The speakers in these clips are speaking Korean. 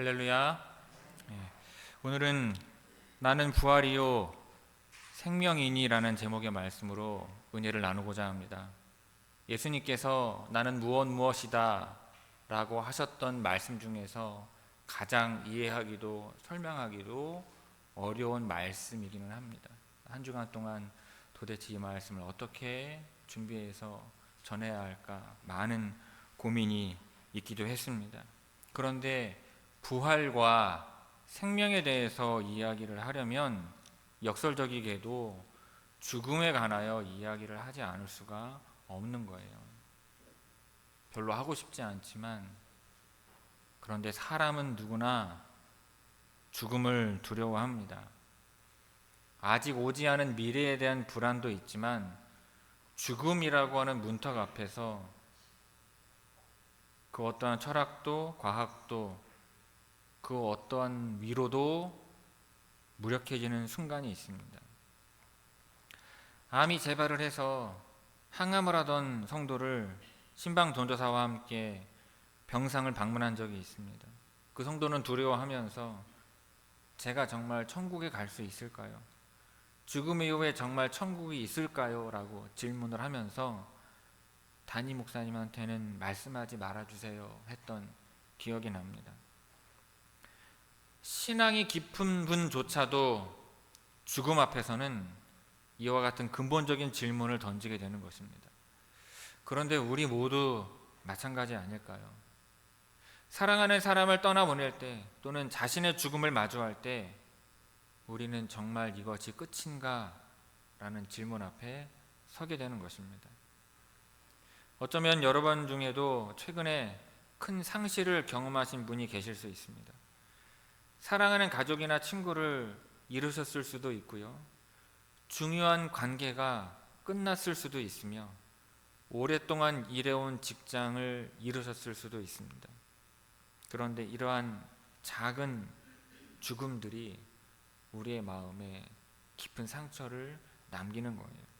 할렐루야. 예, 오늘은 나는 부활이요 생명이니라는 제목의 말씀으로 은혜를 나누고자 합니다. 예수님께서 나는 무엇이다 라고 하셨던 말씀 중에서 가장 이해하기도 설명하기도 어려운 말씀이기는 합니다. 한 주간 동안 도대체 이 말씀을 어떻게 준비해서 전해야 할까 많은 고민이 있기도 했습니다. 그런데 부활과 생명에 대해서 이야기를 하려면 역설적이게도 죽음에 관하여 이야기를 하지 않을 수가 없는 거예요. 별로 하고 싶지 않지만, 그런데 사람은 누구나 죽음을 두려워합니다. 아직 오지 않은 미래에 대한 불안도 있지만 죽음이라고 하는 문턱 앞에서 그 어떠한 철학도 과학도 그 어떠한 위로도 무력해지는 순간이 있습니다. 암이 재발을 해서 항암을 하던 성도를 신방 전도사와 함께 병상을 방문한 적이 있습니다. 그 성도는 두려워하면서 제가 정말 천국에 갈 수 있을까요? 죽음 이후에 정말 천국이 있을까요? 라고 질문을 하면서 담임 목사님한테는 말씀하지 말아주세요 했던 기억이 납니다. 신앙이 깊은 분조차도 죽음 앞에서는 이와 같은 근본적인 질문을 던지게 되는 것입니다. 그런데 우리 모두 마찬가지 아닐까요? 사랑하는 사람을 떠나보낼 때 또는 자신의 죽음을 마주할 때 우리는 정말 이것이 끝인가? 라는 질문 앞에 서게 되는 것입니다. 어쩌면 여러분 중에도 최근에 큰 상실을 경험하신 분이 계실 수 있습니다. 사랑하는 가족이나 친구를 잃으셨을 수도 있고요. 중요한 관계가 끝났을 수도 있으며 오랫동안 일해온 직장을 잃으셨을 수도 있습니다. 그런데 이러한 작은 죽음들이 우리의 마음에 깊은 상처를 남기는 거예요.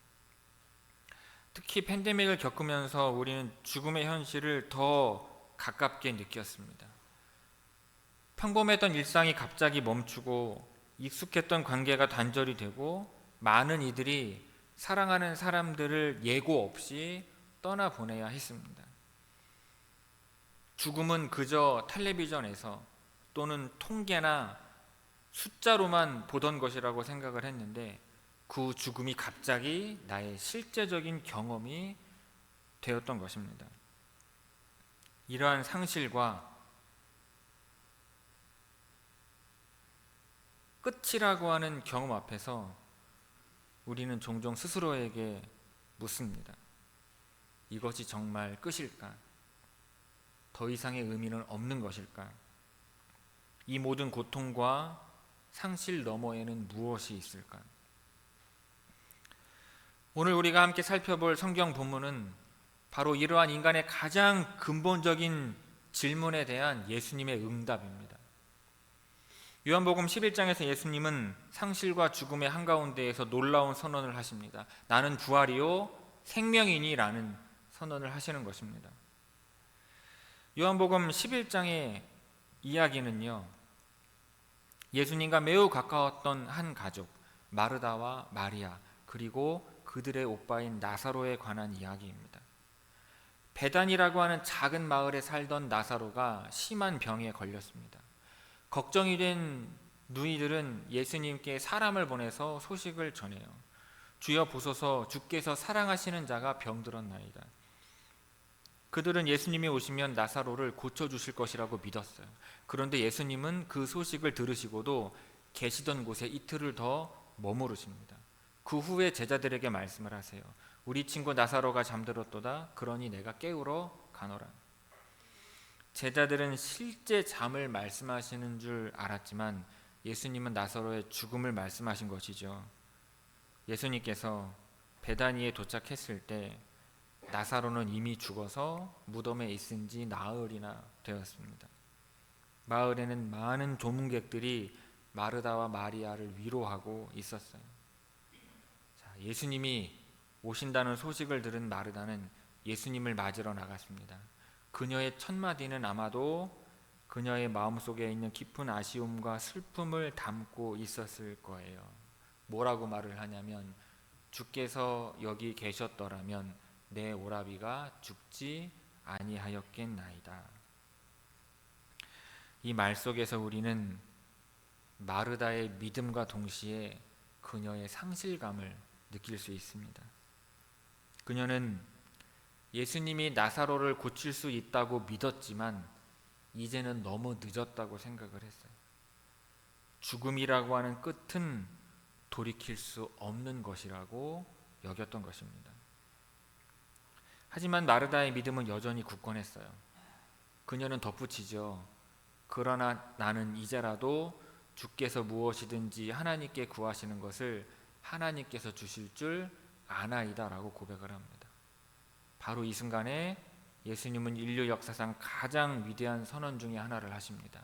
특히 팬데믹을 겪으면서 우리는 죽음의 현실을 더 가깝게 느꼈습니다. 평범했던 일상이 갑자기 멈추고 익숙했던 관계가 단절이 되고 많은 이들이 사랑하는 사람들을 예고 없이 떠나보내야 했습니다. 죽음은 그저 텔레비전에서 또는 통계나 숫자로만 보던 것이라고 생각을 했는데 그 죽음이 갑자기 나의 실제적인 경험이 되었던 것입니다. 이러한 상실과 끝이라고 하는 경험 앞에서 우리는 종종 스스로에게 묻습니다. 이것이 정말 끝일까? 더 이상의 의미는 없는 것일까? 이 모든 고통과 상실 너머에는 무엇이 있을까? 오늘 우리가 함께 살펴볼 성경 본문은 바로 이러한 인간의 가장 근본적인 질문에 대한 예수님의 응답입니다. 요한복음 11장에서 예수님은 상실과 죽음의 한가운데에서 놀라운 선언을 하십니다. 나는 부활이요 생명이니 라는 선언을 하시는 것입니다. 요한복음 11장의 이야기는요, 예수님과 매우 가까웠던 한 가족 마르다와 마리아 그리고 그들의 오빠인 나사로에 관한 이야기입니다. 베단이라고 하는 작은 마을에 살던 나사로가 심한 병에 걸렸습니다. 걱정이 된 누이들은 예수님께 사람을 보내서 소식을 전해요. 주여 보소서, 주께서 사랑하시는 자가 병들었나이다. 그들은 예수님이 오시면 나사로를 고쳐주실 것이라고 믿었어요. 그런데 예수님은 그 소식을 들으시고도 계시던 곳에 이틀을 더 머무르십니다. 그 후에 제자들에게 말씀을 하세요. 우리 친구 나사로가 잠들었도다. 그러니 내가 깨우러 가노라. 제자들은 실제 잠을 말씀하시는 줄 알았지만 예수님은 나사로의 죽음을 말씀하신 것이죠. 예수님께서 베다니에 도착했을 때 나사로는 이미 죽어서 무덤에 있은 지 나흘이나 되었습니다. 마을에는 많은 조문객들이 마르다와 마리아를 위로하고 있었어요. 예수님이 오신다는 소식을 들은 마르다는 예수님을 맞으러 나갔습니다. 그녀의 첫 마디는 아마도 그녀의 마음속에 있는 깊은 아쉬움과 슬픔을 담고 있었을 거예요. 뭐라고 말을 하냐면, 주께서 여기 계셨더라면 내 오라비가 죽지 아니하였겠나이다. 이 말 속에서 우리는 마르다의 믿음과 동시에 그녀의 상실감을 느낄 수 있습니다. 그녀는 예수님이 나사로를 고칠 수 있다고 믿었지만 이제는 너무 늦었다고 생각을 했어요. 죽음이라고 하는 끝은 돌이킬 수 없는 것이라고 여겼던 것입니다. 하지만 마르다의 믿음은 여전히 굳건했어요. 그녀는 덧붙이죠. 그러나 나는 이제라도 주께서 무엇이든지 하나님께 구하시는 것을 하나님께서 주실 줄 아나이다 라고 고백을 합니다. 바로 이 순간에 예수님은 인류 역사상 가장 위대한 선언 중에 하나를 하십니다.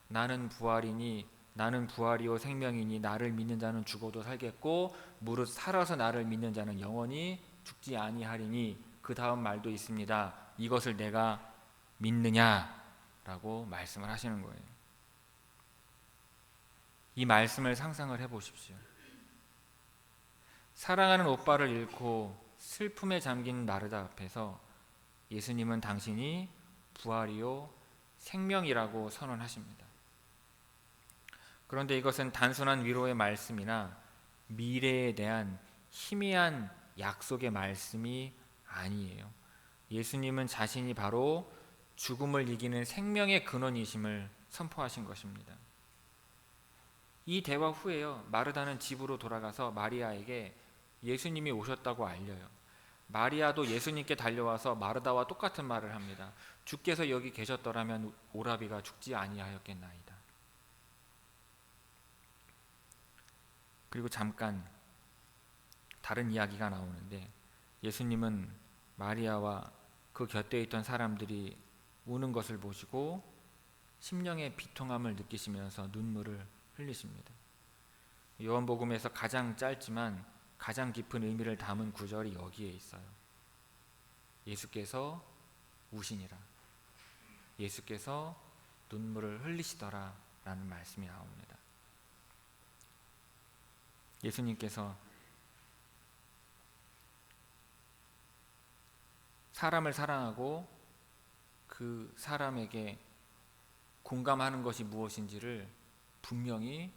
나는 부활이요 생명이니 나를 믿는 자는 죽어도 살겠고 무릇 살아서 나를 믿는 자는 영원히 죽지 아니하리니, 그 다음 말도 있습니다. 이것을 내가 믿느냐라고 말씀을 하시는 거예요. 이 말씀을 상상을 해보십시오. 사랑하는 오빠를 잃고 슬픔에 잠긴 마르다 앞에서 예수님은 당신이 부활이요 생명이라고 선언하십니다. 그런데 이것은 단순한 위로의 말씀이나 미래에 대한 희미한 약속의 말씀이 아니에요. 예수님은 자신이 바로 죽음을 이기는 생명의 근원이심을 선포하신 것입니다. 이 대화 후에요, 마르다는 집으로 돌아가서 마리아에게 예수님이 오셨다고 알려요. 마리아도 예수님께 달려와서 마르다와 똑같은 말을 합니다. 주께서 여기 계셨더라면 오라비가 죽지 아니하였겠나이다. 그리고 잠깐 다른 이야기가 나오는데, 예수님은 마리아와 그 곁에 있던 사람들이 우는 것을 보시고 심령의 비통함을 느끼시면서 눈물을 흘리십니다. 요한복음에서 가장 짧지만 가장 깊은 의미를 담은 구절이 여기에 있어요. 예수께서 우시니라, 예수께서 눈물을 흘리시더라 라는 말씀이 나옵니다. 예수님께서 사람을 사랑하고 그 사람에게 공감하는 것이 무엇인지를 분명히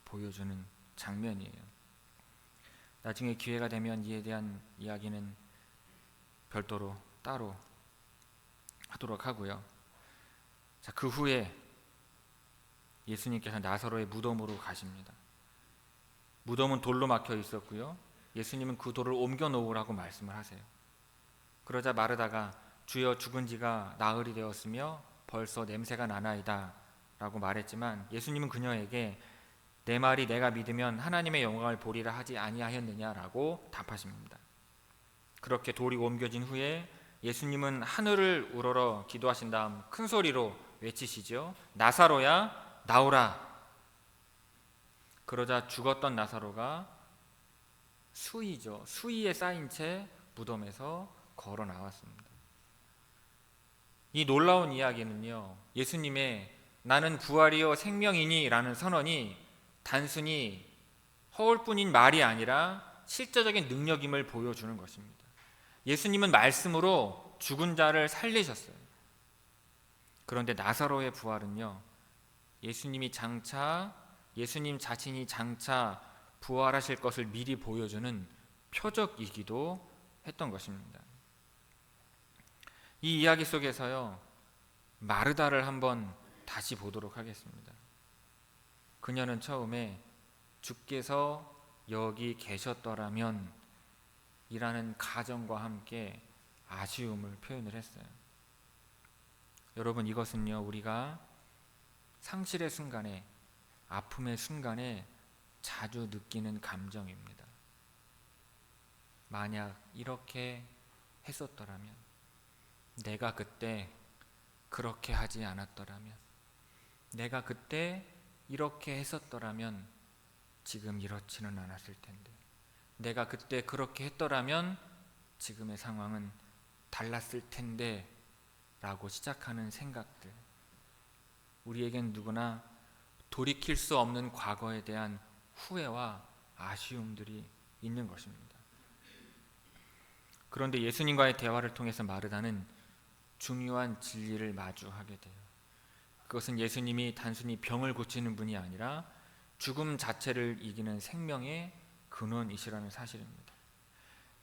보여주는 장면이에요. 나중에 기회가 되면 이에 대한 이야기는 별도로 따로 하도록 하고요. 자, 그 후에 예수님께서 나사로의 무덤으로 가십니다. 무덤은 돌로 막혀 있었고요. 예수님은 그 돌을 옮겨 놓으라고 말씀을 하세요. 그러자 마르다가 주여 죽은 지가 나흘이 되었으며 벌써 냄새가 나나이다 라고 말했지만, 예수님은 그녀에게 내 말이 내가 믿으면 하나님의 영광을 보리라 하지 아니하였느냐라고 답하십니다. 그렇게 돌이 옮겨진 후에 예수님은 하늘을 우러러 기도하신 다음 큰 소리로 외치시죠. 나사로야 나오라. 그러자 죽었던 나사로가 수의에 쌓인 채 무덤에서 걸어 나왔습니다. 이 놀라운 이야기는요, 예수님의 나는 부활이요 생명이니 라는 선언이 단순히 허울뿐인 말이 아니라 실제적인 능력임을 보여주는 것입니다. 예수님은 말씀으로 죽은 자를 살리셨어요. 그런데 나사로의 부활은요, 예수님 자신이 장차 부활하실 것을 미리 보여주는 표적이기도 했던 것입니다. 이 이야기 속에서요, 마르다를 한번 다시 보도록 하겠습니다. 그녀는 처음에 주께서 여기 계셨더라면 이라는 가정과 함께 아쉬움을 표현을 했어요. 여러분, 이것은요, 우리가 상실의 순간에, 아픔의 순간에 자주 느끼는 감정입니다. 만약 이렇게 했었더라면, 내가 그때 그렇게 하지 않았더라면, 내가 그때 이렇게 했었더라면 지금 이렇지는 않았을 텐데, 내가 그때 그렇게 했더라면 지금의 상황은 달랐을 텐데 라고 시작하는 생각들. 우리에겐 누구나 돌이킬 수 없는 과거에 대한 후회와 아쉬움들이 있는 것입니다. 그런데 예수님과의 대화를 통해서 마르다는 중요한 진리를 마주하게 돼요. 그것은 예수님이 단순히 병을 고치는 분이 아니라 죽음 자체를 이기는 생명의 근원이시라는 사실입니다.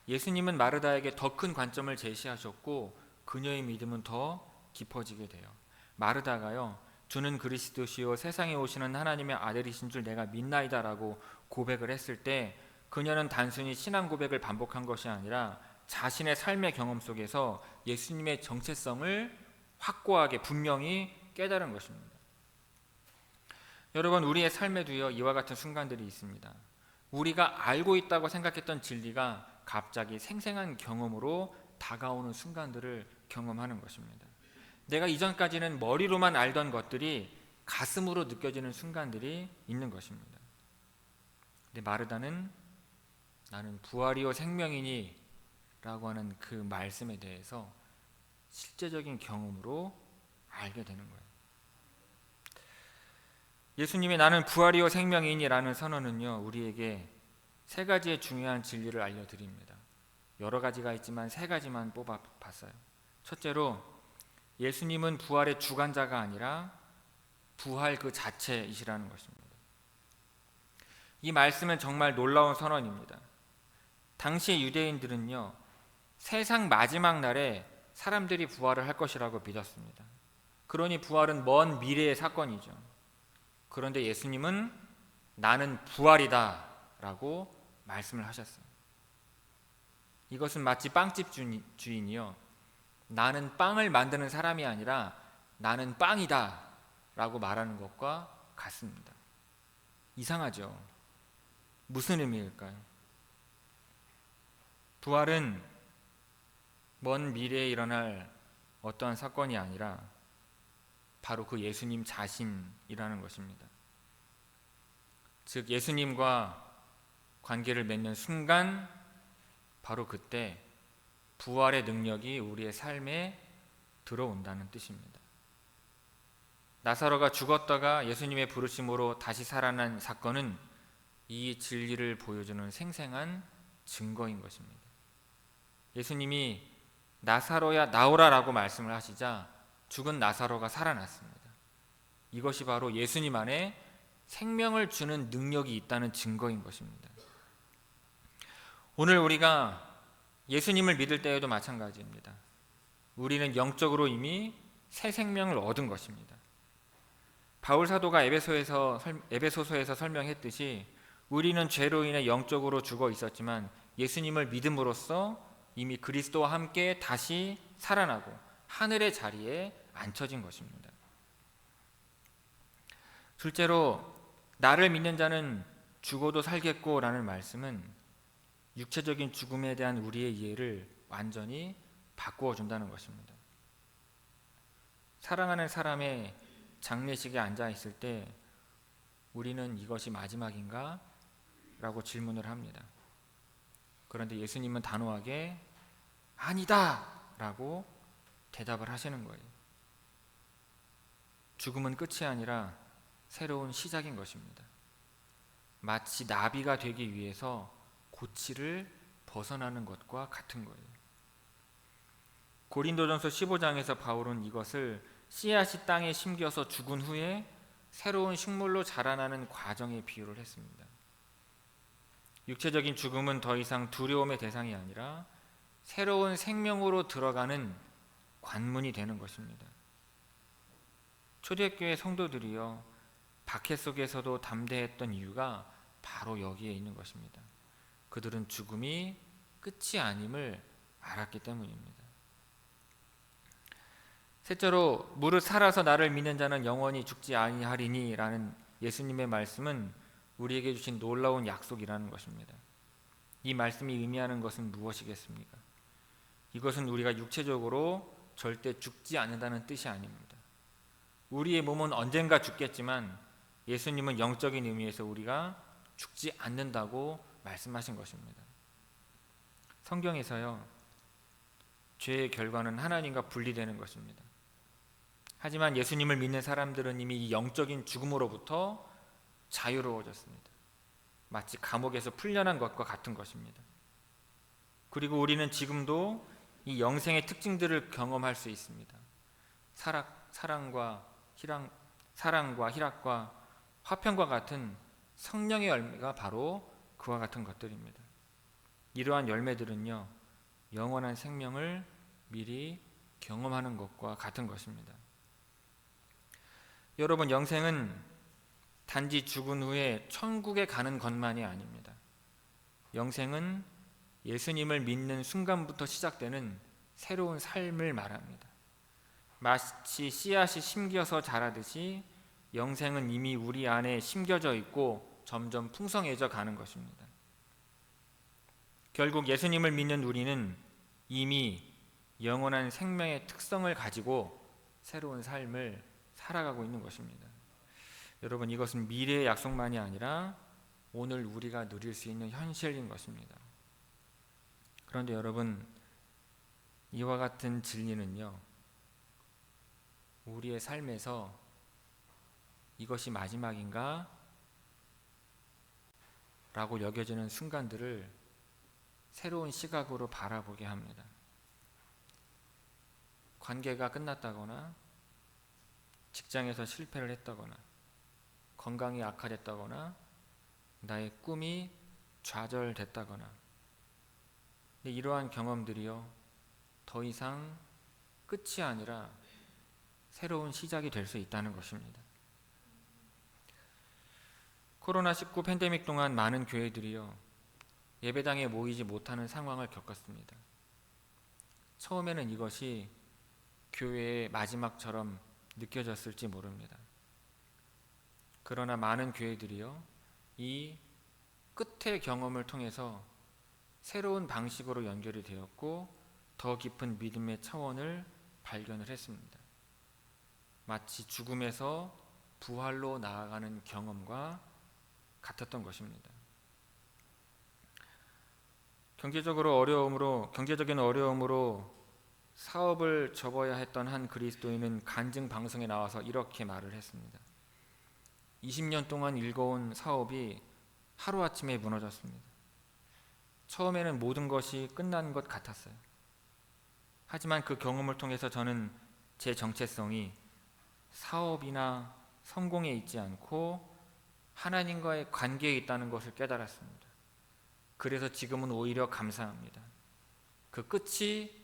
예수님은 마르다에게 더 큰 관점을 제시하셨고 그녀의 믿음은 더 깊어지게 돼요. 마르다가요, 주는 그리스도시요 세상에 오시는 하나님의 아들이신 줄 내가 믿나이다라고 고백을 했을 때 그녀는 단순히 신앙 고백을 반복한 것이 아니라 자신의 삶의 경험 속에서 예수님의 정체성을 확고하게 분명히 깨달은 것입니다. 여러분, 우리의 삶에도요 이와 같은 순간들이 있습니다. 우리가 알고 있다고 생각했던 진리가 갑자기 생생한 경험으로 다가오는 순간들을 경험하는 것입니다. 내가 이전까지는 머리로만 알던 것들이 가슴으로 느껴지는 순간들이 있는 것입니다. 근데 마르다는 나는 부활이요 생명이니 라고 하는 그 말씀에 대해서 실제적인 경험으로 알게 되는 거예요. 예수님의 나는 부활이요 생명이니 라는 선언은요 우리에게 세 가지의 중요한 진리를 알려드립니다. 여러 가지가 있지만 세 가지만 뽑아봤어요. 첫째로 예수님은 부활의 주관자가 아니라 부활 그 자체이시라는 것입니다. 이 말씀은 정말 놀라운 선언입니다. 당시 유대인들은요 세상 마지막 날에 사람들이 부활을 할 것이라고 믿었습니다. 그러니 부활은 먼 미래의 사건이죠. 그런데 예수님은 나는 부활이다 라고 말씀을 하셨어요. 이것은 마치 빵집 주인이요 나는 빵을 만드는 사람이 아니라 나는 빵이다 라고 말하는 것과 같습니다. 이상하죠? 무슨 의미일까요? 부활은 먼 미래에 일어날 어떠한 사건이 아니라 바로 그 예수님 자신이라는 것입니다. 즉 예수님과 관계를 맺는 순간 바로 그때 부활의 능력이 우리의 삶에 들어온다는 뜻입니다. 나사로가 죽었다가 예수님의 부르심으로 다시 살아난 사건은 이 진리를 보여주는 생생한 증거인 것입니다. 예수님이 나사로야 나오라라고 말씀을 하시자 죽은 나사로가 살아났습니다. 이것이 바로 예수님 안에 생명을 주는 능력이 있다는 증거인 것입니다. 오늘 우리가 예수님을 믿을 때에도 마찬가지입니다. 우리는 영적으로 이미 새 생명을 얻은 것입니다. 바울 사도가 에베소서에서 설명했듯이 우리는 죄로 인해 영적으로 죽어 있었지만 예수님을 믿음으로써 이미 그리스도와 함께 다시 살아나고 하늘의 자리에 앉혀진 것입니다. 둘째로 나를 믿는 자는 죽어도 살겠고 라는 말씀은 육체적인 죽음에 대한 우리의 이해를 완전히 바꾸어 준다는 것입니다. 사랑하는 사람의 장례식에 앉아 있을 때 우리는 이것이 마지막인가? 라고 질문을 합니다. 그런데 예수님은 단호하게 아니다! 라고 대답을 하시는 거예요. 죽음은 끝이 아니라 새로운 시작인 것입니다. 마치 나비가 되기 위해서 고치를 벗어나는 것과 같은 거예요. 고린도전서 15장에서 바울은 이것을 씨앗이 땅에 심겨서 죽은 후에 새로운 식물로 자라나는 과정에 비유를 했습니다. 육체적인 죽음은 더 이상 두려움의 대상이 아니라 새로운 생명으로 들어가는 관문이 되는 것입니다. 초대교회 성도들이요 박해 속에서도 담대했던 이유가 바로 여기에 있는 것입니다. 그들은 죽음이 끝이 아님을 알았기 때문입니다. 셋째로 무릇 살아서 나를 믿는 자는 영원히 죽지 아니하리니 라는 예수님의 말씀은 우리에게 주신 놀라운 약속이라는 것입니다. 이 말씀이 의미하는 것은 무엇이겠습니까? 이것은 우리가 육체적으로 절대 죽지 않는다는 뜻이 아닙니다. 우리의 몸은 언젠가 죽겠지만 예수님은 영적인 의미에서 우리가 죽지 않는다고 말씀하신 것입니다. 성경에서요 죄의 결과는 하나님과 분리되는 것입니다. 하지만 예수님을 믿는 사람들은 이미 이 영적인 죽음으로부터 자유로워졌습니다. 마치 감옥에서 풀려난 것과 같은 것입니다. 그리고 우리는 지금도 이 영생의 특징들을 경험할 수 있습니다. 사랑과 희락과 화평과 같은 성령의 열매가 바로 그와 같은 것들입니다. 이러한 열매들은요, 영원한 생명을 미리 경험하는 것과 같은 것입니다. 여러분, 영생은 단지 죽은 후에 천국에 가는 것만이 아닙니다. 영생은 예수님을 믿는 순간부터 시작되는 새로운 삶을 말합니다. 마치 씨앗이 심겨서 자라듯이 영생은 이미 우리 안에 심겨져 있고 점점 풍성해져 가는 것입니다. 결국 예수님을 믿는 우리는 이미 영원한 생명의 특성을 가지고 새로운 삶을 살아가고 있는 것입니다. 여러분, 이것은 미래의 약속만이 아니라 오늘 우리가 누릴 수 있는 현실인 것입니다. 그런데 여러분, 이와 같은 진리는요, 우리의 삶에서 이것이 마지막인가? 라고 여겨지는 순간들을 새로운 시각으로 바라보게 합니다. 관계가 끝났다거나, 직장에서 실패를 했다거나, 건강이 악화됐다거나, 나의 꿈이 좌절됐다거나, 근데 이러한 경험들이요, 더 이상 끝이 아니라 새로운 시작이 될 수 있다는 것입니다. 코로나19 팬데믹 동안 많은 교회들이요, 예배당에 모이지 못하는 상황을 겪었습니다. 처음에는 이것이 교회의 마지막처럼 느껴졌을지 모릅니다. 그러나 많은 교회들이요, 이 끝의 경험을 통해서 새로운 방식으로 연결이 되었고 더 깊은 믿음의 차원을 발견을 했습니다. 마치 죽음에서 부활로 나아가는 경험과 같았던 것입니다. 경제적인 어려움으로 사업을 접어야 했던 한 그리스도인은 간증 방송에 나와서 이렇게 말을 했습니다. 20년 동안 일궈온 사업이 하루아침에 무너졌습니다. 처음에는 모든 것이 끝난 것 같았어요. 하지만 그 경험을 통해서 저는 제 정체성이 사업이나 성공에 있지 않고 하나님과의 관계에 있다는 것을 깨달았습니다. 그래서 지금은 오히려 감사합니다. 그 끝이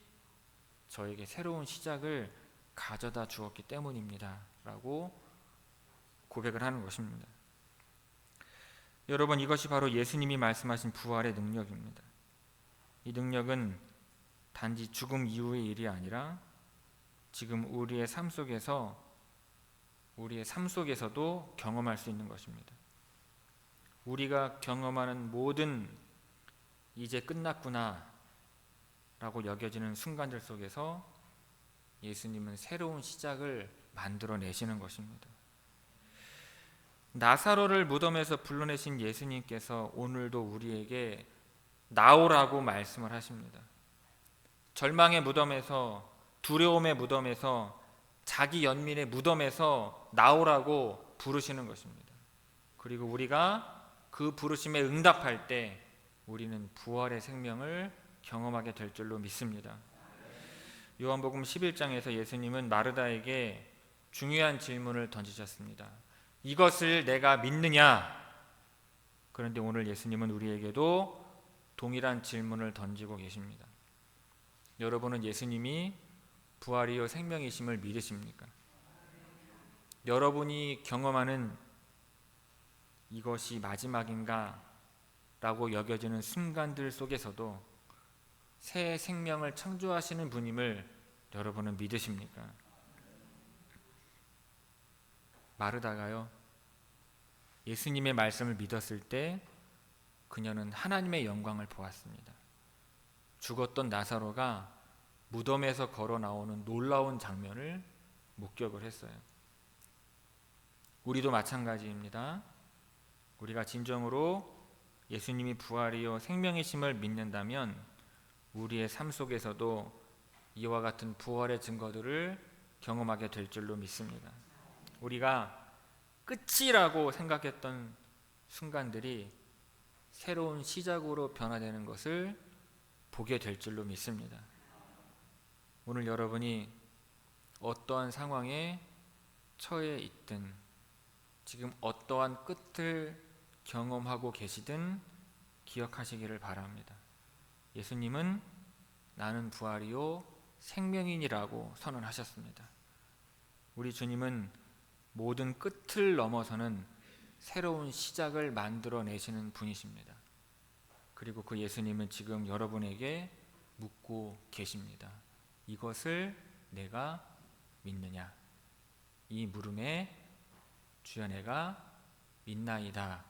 저에게 새로운 시작을 가져다 주었기 때문입니다. 라고 고백을 하는 것입니다. 여러분, 이것이 바로 예수님이 말씀하신 부활의 능력입니다. 이 능력은 단지 죽음 이후의 일이 아니라 지금 우리의 삶 속에서도 경험할 수 있는 것입니다. 우리가 경험하는 모든 이제 끝났구나 라고 여겨지는 순간들 속에서 예수님은 새로운 시작을 만들어내시는 것입니다. 나사로를 무덤에서 불러내신 예수님께서 오늘도 우리에게 나오라고 말씀을 하십니다. 절망의 무덤에서, 두려움의 무덤에서, 자기 연민의 무덤에서 나오라고 부르시는 것입니다. 그리고 우리가 그 부르심에 응답할 때 우리는 부활의 생명을 경험하게 될 줄로 믿습니다. 요한복음 11장에서 예수님은 마르다에게 중요한 질문을 던지셨습니다. 이것을 내가 믿느냐? 그런데 오늘 예수님은 우리에게도 동일한 질문을 던지고 계십니다. 여러분은 예수님이 부활이요 생명이심을 믿으십니까? 여러분이 경험하는 이것이 마지막인가? 라고 여겨지는 순간들 속에서도 새 생명을 창조하시는 분임을 여러분은 믿으십니까? 마르다가요, 예수님의 말씀을 믿었을 때 그녀는 하나님의 영광을 보았습니다. 죽었던 나사로가 무덤에서 걸어 나오는 놀라운 장면을 목격을 했어요. 우리도 마찬가지입니다. 우리가 진정으로 예수님이 부활이요 생명이심을 믿는다면 우리의 삶 속에서도 이와 같은 부활의 증거들을 경험하게 될 줄로 믿습니다. 우리가 끝이라고 생각했던 순간들이 새로운 시작으로 변화되는 것을 보게 될 줄로 믿습니다. 오늘 여러분이 어떠한 상황에 처해 있든 지금 어떠한 끝을 경험하고 계시든 기억하시기를 바랍니다. 예수님은 나는 부활이요 생명이니라고 선언하셨습니다. 우리 주님은 모든 끝을 넘어서는 새로운 시작을 만들어내시는 분이십니다. 그리고 그 예수님은 지금 여러분에게 묻고 계십니다. 이것을 내가 믿느냐? 이 물음에 주여 내가 믿나이다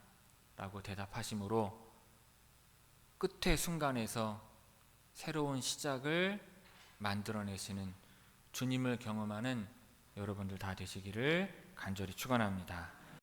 라고 대답하심으로 끝의 순간에서 새로운 시작을 만들어내시는 주님을 경험하는 여러분들 다 되시기를 간절히 축원합니다.